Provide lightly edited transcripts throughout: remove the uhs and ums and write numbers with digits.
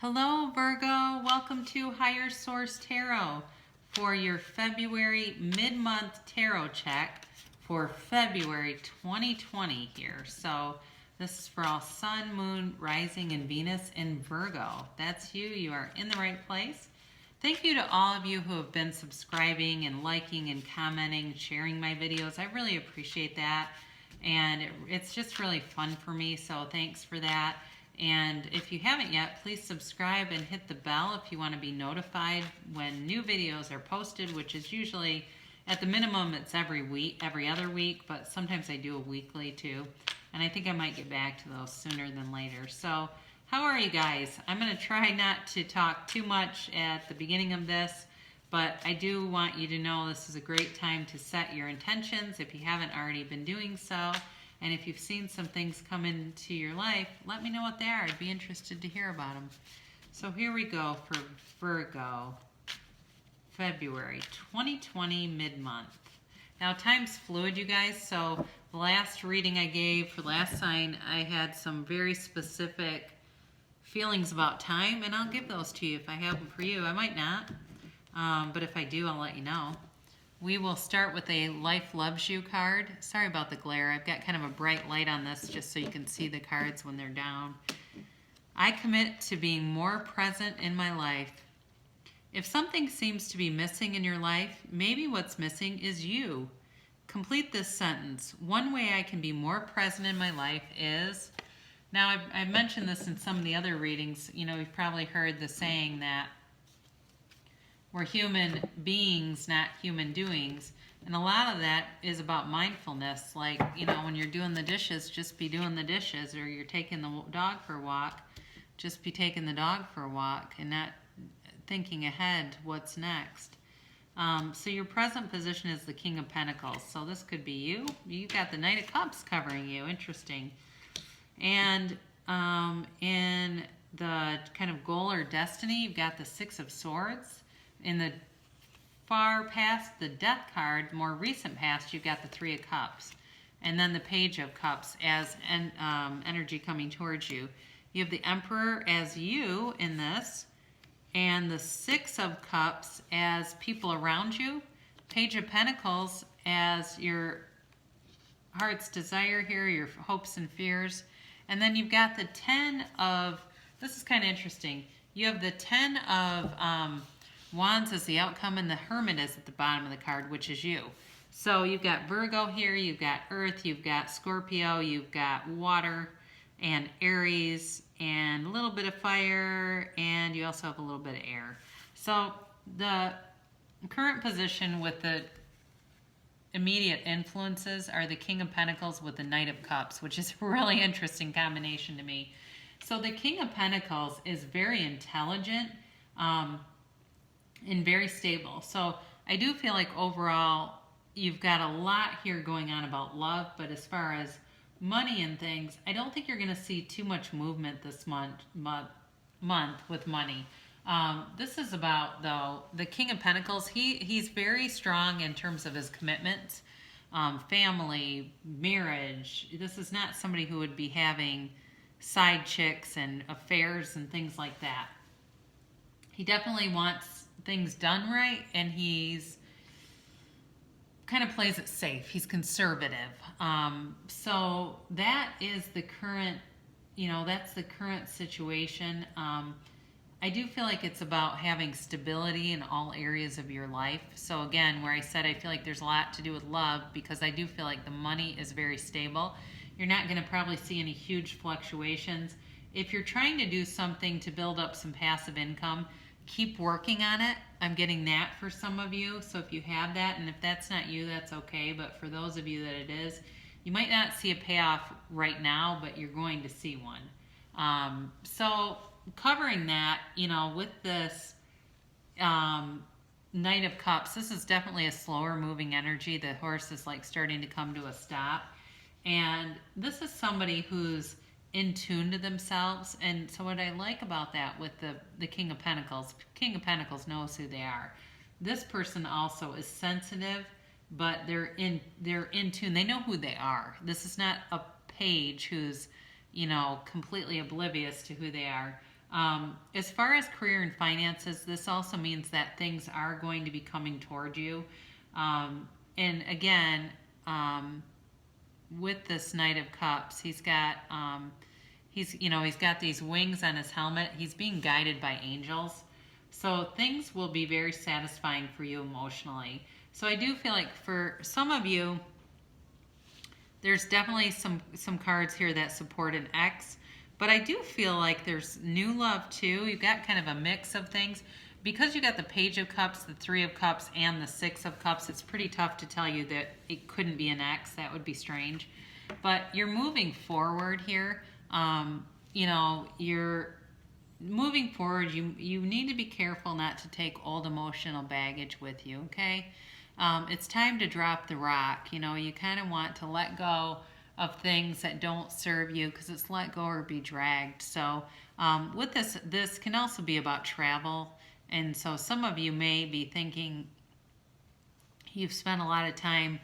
Hello Virgo, welcome to Higher Source Tarot for your February mid-month tarot check for February 2020 here. So this is for all Sun, Moon, Rising, and Venus in Virgo. That's you. You are in the right place. Thank you to all of you who have been subscribing and liking and commenting, sharing my videos. I really appreciate that. And it's just really fun for me, so thanks for that. And if you haven't yet, please subscribe and hit the bell if you want to be notified when new videos are posted, which is usually, at the minimum, it's every week, every other week, but sometimes I do a weekly too. And I think I might get back to those sooner than later. So how are you guys? I'm going to try not to talk too much at the beginning of this, but I do want you to know this is a great time to set your intentions if you haven't already been doing so. And if you've seen some things come into your life, let me know what they are. I'd be interested to hear about them. So here we go for Virgo, February 2020 mid-month. Now time's fluid, you guys, so the last reading I gave for last sign, I had some very specific feelings about time, and I'll give those to you if I have them for you. I might not, but if I do, I'll let you know. We will start with a Life Loves You card. Sorry about the glare. I've got kind of a bright light on this just so you can see the cards when they're down. I commit to being more present in my life. If something seems to be missing in your life, maybe what's missing is you. Complete this sentence. One way I can be more present in my life is... Now, I've mentioned this in some of the other readings. You know, you've probably heard the saying that we're human beings, not human doings. And a lot of that is about mindfulness. Like, you know, when you're doing the dishes, just be doing the dishes. Or you're taking the dog for a walk, just be taking the dog for a walk and not thinking ahead what's next. So your present position is the King of Pentacles. So this could be you. You've got the Knight of Cups covering you. Interesting. And in the kind of goal or destiny, you've got the Six of Swords. In the far past, the Death card, more recent past, you've got the Three of Cups. And then the Page of Cups as energy coming towards you. You have the Emperor as you in this, and the Six of Cups as people around you. Page of Pentacles as your heart's desire here, your hopes and fears. And then you've got the Ten of, this is kind of interesting. You have the Ten of Wands as the outcome, and the Hermit is at the bottom of the card, which is you. So you've got Virgo here, you've got Earth, you've got Scorpio, you've got Water and Aries, and a little bit of fire, and you also have a little bit of air. So the current position with the immediate influences are the King of Pentacles with the Knight of Cups, which is a really interesting combination to me. So the King of Pentacles is very intelligent, and very stable. So I do feel like overall you've got a lot here going on about love, but as far as money and things, I don't think you're going to see too much movement this month with money. This is about, though, the King of Pentacles. He's very strong in terms of his commitments, family, marriage. This is not somebody who would be having side chicks and affairs and things like that. He definitely wants things done right, and he's kind of plays it safe. He's conservative. So that is the current, that's the current situation. I do feel like it's about having stability in all areas of your life. So again, where I said I feel like there's a lot to do with love, because I do feel like the money is very stable. You're not going to probably see any huge fluctuations. If you're trying to do something to build up some passive income, keep working on it. I'm getting that for some of you. So if you have that, and if that's not you, that's okay. But for those of you that it is, you might not see a payoff right now, but you're going to see one. So covering that, with this Knight of Cups, this is definitely a slower moving energy. The horse is like starting to come to a stop. And this is somebody who's in tune to themselves. And so what I like about that with the King of Pentacles knows who they are. This person also is sensitive, but they're in tune. They know who they are. This is not a page who's completely oblivious to who they are. As far as career and finances, this also means that things are going to be coming toward you. And again, with this Knight of Cups, he's got he's got these wings on his helmet. He's being guided by angels. So things will be very satisfying for you emotionally. So I do feel like for some of you, there's definitely some cards here that support an ex, but I do feel like there's new love too. You've got kind of a mix of things. Because you got the Page of Cups, the Three of Cups, and the Six of Cups, it's pretty tough to tell you that it couldn't be an ex. That would be strange. But you're moving forward here. You're moving forward. You need to be careful not to take old emotional baggage with you, okay? It's time to drop the rock. You kind of want to let go of things that don't serve you, because it's let go or be dragged. So with this can also be about travel. And so some of you may be thinking you've spent a lot of time,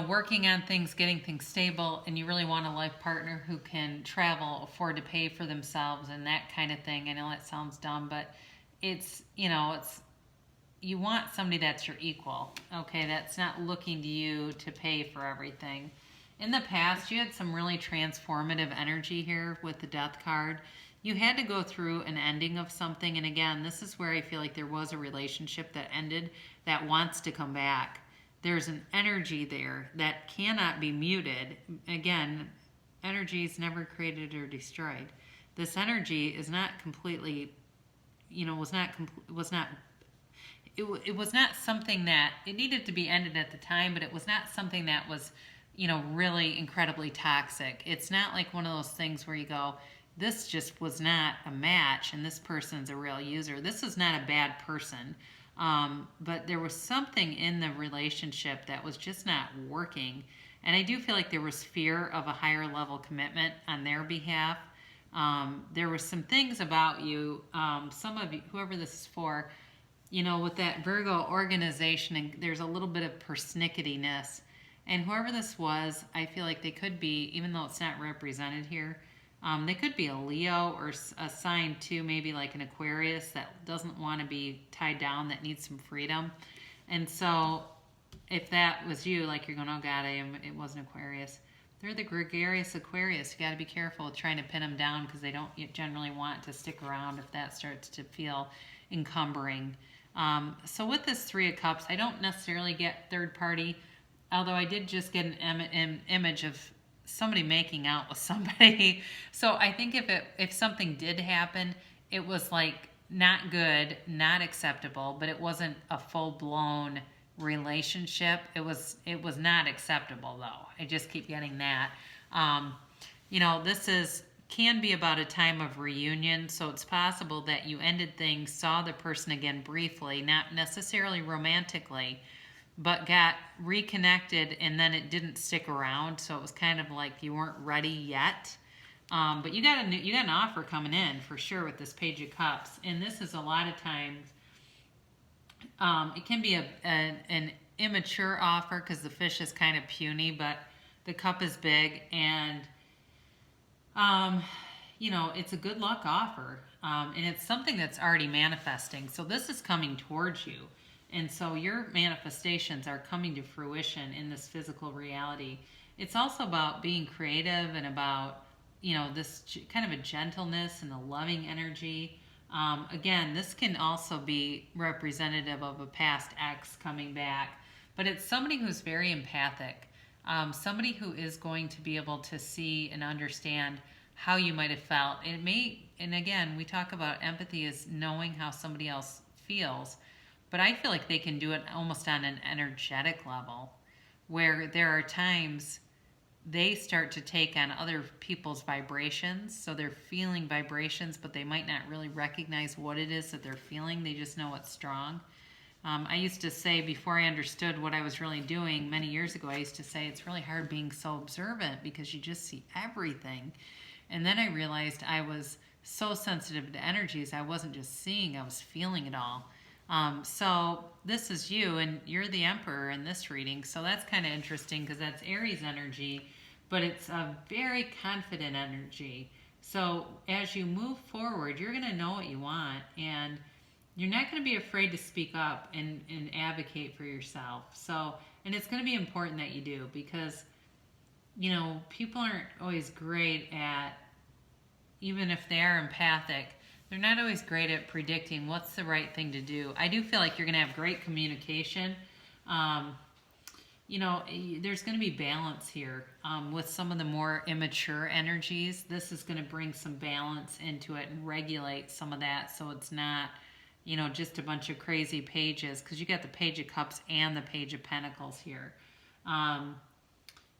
working on things, getting things stable, and you really want a life partner who can travel, afford to pay for themselves, and that kind of thing. I know that sounds dumb, but it's you want somebody that's your equal, okay, that's not looking to you to pay for everything. In the past, you had some really transformative energy here with the Death card. You had to go through an ending of something, and again, this is where I feel like there was a relationship that ended that wants to come back. There's an energy there that cannot be muted. Again, energy is never created or destroyed. This energy is not completely, was not something that, it needed to be ended at the time, but it was not something that was, really incredibly toxic. It's not like one of those things where you go, this just was not a match and this person's a real user. This is not a bad person. But there was something in the relationship that was just not working. And I do feel like there was fear of a higher level commitment on their behalf. There were some things about you, some of you, whoever this is for, with that Virgo organization, and there's a little bit of persnicketyness. And whoever this was, I feel like they could be, even though it's not represented here, they could be a Leo or a sign too, maybe like an Aquarius that doesn't want to be tied down, that needs some freedom. And so if that was you, like you're going, oh God, it wasn't Aquarius. They're the gregarious Aquarius. You got to be careful with trying to pin them down, because they don't generally want to stick around if that starts to feel encumbering. So with this Three of Cups, I don't necessarily get third party, although I did just get an image of somebody making out with somebody. So I think if something did happen, it was like not good, not acceptable, but it wasn't a full-blown relationship. It was not acceptable though. I just keep getting that. This can be about a time of reunion, so it's possible that you ended things, saw the person again briefly, not necessarily romantically, but got reconnected, and then it didn't stick around, so it was kind of like you weren't ready yet. But you got an offer coming in for sure with this Page of Cups, and this is a lot of times it can be an immature offer, because the fish is kind of puny, but the cup is big, and it's a good luck offer, and it's something that's already manifesting. So this is coming towards you. And so your manifestations are coming to fruition in this physical reality. It's also about being creative and about, this kind of a gentleness and a loving energy. Again, this can also be representative of a past ex coming back, but it's somebody who's very empathic, somebody who is going to be able to see and understand how you might have felt. And again, we talk about empathy as knowing how somebody else feels. But I feel like they can do it almost on an energetic level, where there are times they start to take on other people's vibrations. So they're feeling vibrations, but they might not really recognize what it is that they're feeling. They just know it's strong. I used to say, before I understood what I was really doing many years ago, I used to say it's really hard being so observant, because you just see everything. And then I realized I was so sensitive to energies. I wasn't just seeing, I was feeling it all. So this is you, and you're the Emperor in this reading. So that's kind of interesting, because that's Aries energy, but it's a very confident energy. So as you move forward, you're going to know what you want, and you're not going to be afraid to speak up and advocate for yourself. So, and it's going to be important that you do, because, people aren't always great at, even if they are empathic, they're not always great at predicting what's the right thing to do. I do feel like you're going to have great communication. There's going to be balance here with some of the more immature energies. This is going to bring some balance into it and regulate some of that, so it's not, just a bunch of crazy pages, because you got the Page of Cups and the Page of Pentacles here.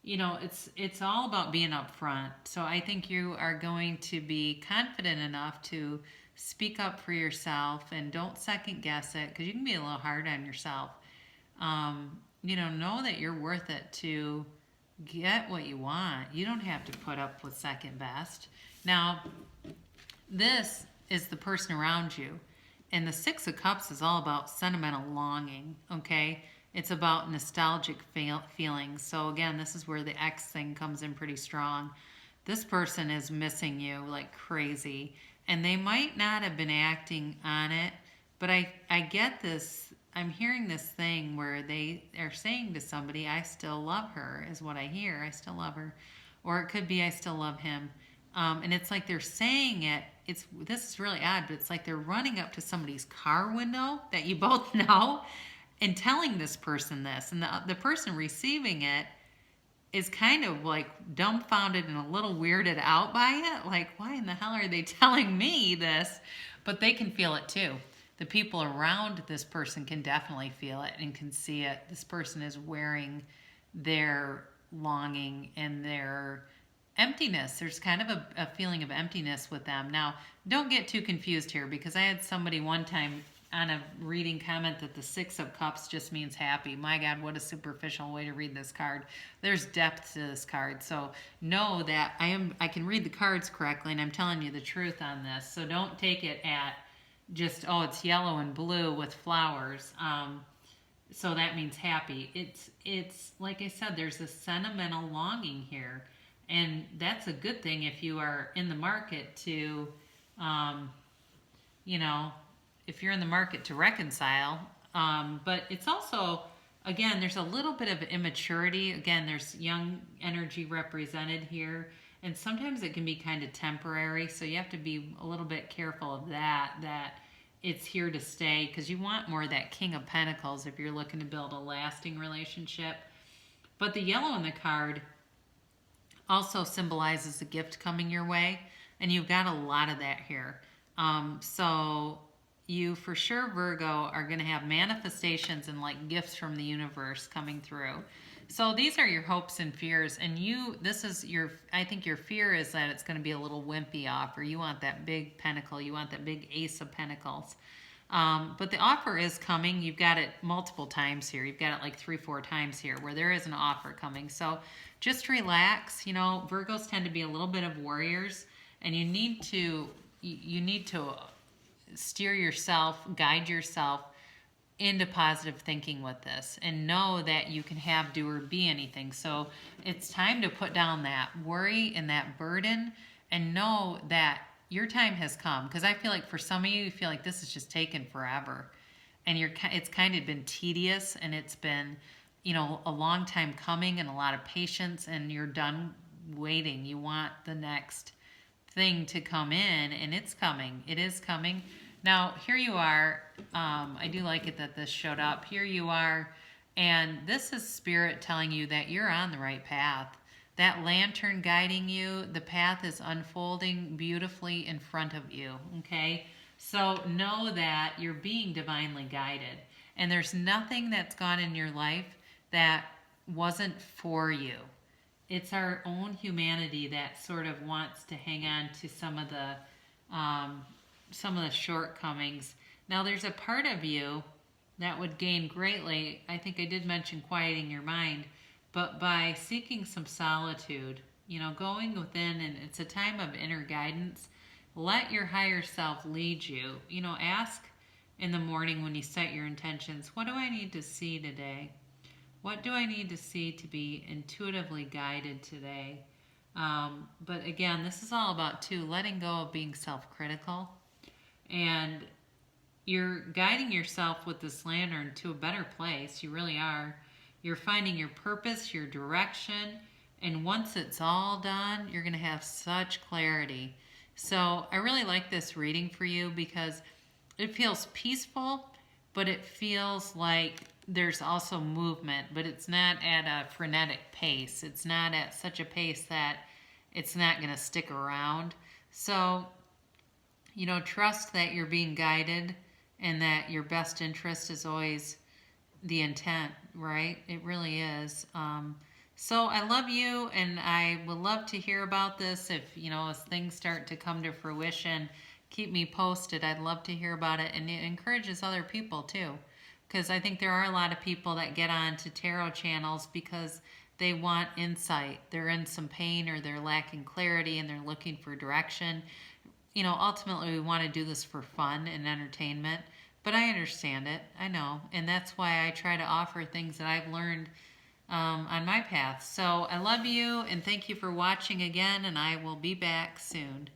It's all about being upfront. So I think you are going to be confident enough to speak up for yourself, and don't second guess it, because you can be a little hard on yourself. Know that you're worth it to get what you want. You don't have to put up with second best. Now, this is the person around you. And the Six of Cups is all about sentimental longing, okay? It's about nostalgic feelings. So again, this is where the X thing comes in pretty strong. This person is missing you like crazy. And they might not have been acting on it, but I get this. I'm hearing this thing where they are saying to somebody, I still love her, is what I hear. I still love her. Or it could be, I still love him. And it's like they're saying it. This is really odd, but it's like they're running up to somebody's car window that you both know and telling this person this. And the person receiving it is kind of like dumbfounded and a little weirded out by it. Like, why in the hell are they telling me this? But they can feel it too. The people around this person can definitely feel it and can see it. This person is wearing their longing and their emptiness. There's kind of a feeling of emptiness with them. Now, don't get too confused here, because I had somebody one time on a reading comment that the Six of Cups just means happy. My God, what a superficial way to read this card. There's depth to this card. So know that I can read the cards correctly, and I'm telling you the truth on this. So don't take it at just, oh, it's yellow and blue with flowers. So that means happy. It's like I said, there's a sentimental longing here. And that's a good thing if you are in the market to, if you're in the market to reconcile. But it's also, again, there's a little bit of immaturity. Again, there's young energy represented here. And sometimes it can be kind of temporary. So you have to be a little bit careful of that it's here to stay. Because you want more of that King of Pentacles if you're looking to build a lasting relationship. But the yellow in the card also symbolizes a gift coming your way, and you've got a lot of that here. So you for sure, Virgo, are going to have manifestations and like gifts from the universe coming through. So these are your hopes and fears, and I think your fear is that it's going to be a little wimpy offer. You want that big pentacle, you want that big Ace of Pentacles. But the offer is coming. You've got it multiple times here. You've got it like 3-4 times here where there is an offer coming. So just relax. Virgos tend to be a little bit of warriors, and you need to steer yourself, guide yourself into positive thinking with this, and know that you can have, do, or be anything. So it's time to put down that worry and that burden, and know that your time has come. Because I feel like for some of you, you feel like this has just taken forever, and it's kind of been tedious, and it's been, a long time coming, and a lot of patience, and you're done waiting. You want the next thing to come in, and it's coming. It is coming. Now, here you are. I do like it that this showed up. Here you are, and this is Spirit telling you that you're on the right path. That lantern guiding you, the path is unfolding beautifully in front of you, okay? So know that you're being divinely guided, and there's nothing that's gone in your life that wasn't for you. It's our own humanity that sort of wants to hang on to some of the shortcomings. Now, there's a part of you that would gain greatly. I think I did mention quieting your mind, but by seeking some solitude, going within, and it's a time of inner guidance. Let your higher self lead you. Ask in the morning when you set your intentions, what do I need to see today? What do I need to see to be intuitively guided today? But again, this is all about too letting go of being self-critical, and you're guiding yourself with this lantern to a better place. You really are. You're finding your purpose, your direction, and once it's all done, you're going to have such clarity. So I really like this reading for you because it feels peaceful, but it feels like there's also movement, but it's not at a frenetic pace. It's not at such a pace that it's not going to stick around. So, trust that you're being guided and that your best interest is always the intent, right? It really is. So I love you, and I would love to hear about this. If, as things start to come to fruition, keep me posted. I'd love to hear about it, and it encourages other people too. Because I think there are a lot of people that get on to tarot channels because they want insight. They're in some pain or they're lacking clarity and they're looking for direction. Ultimately we want to do this for fun and entertainment, but I understand it. I know. And that's why I try to offer things that I've learned on my path. So I love you and thank you for watching again, and I will be back soon.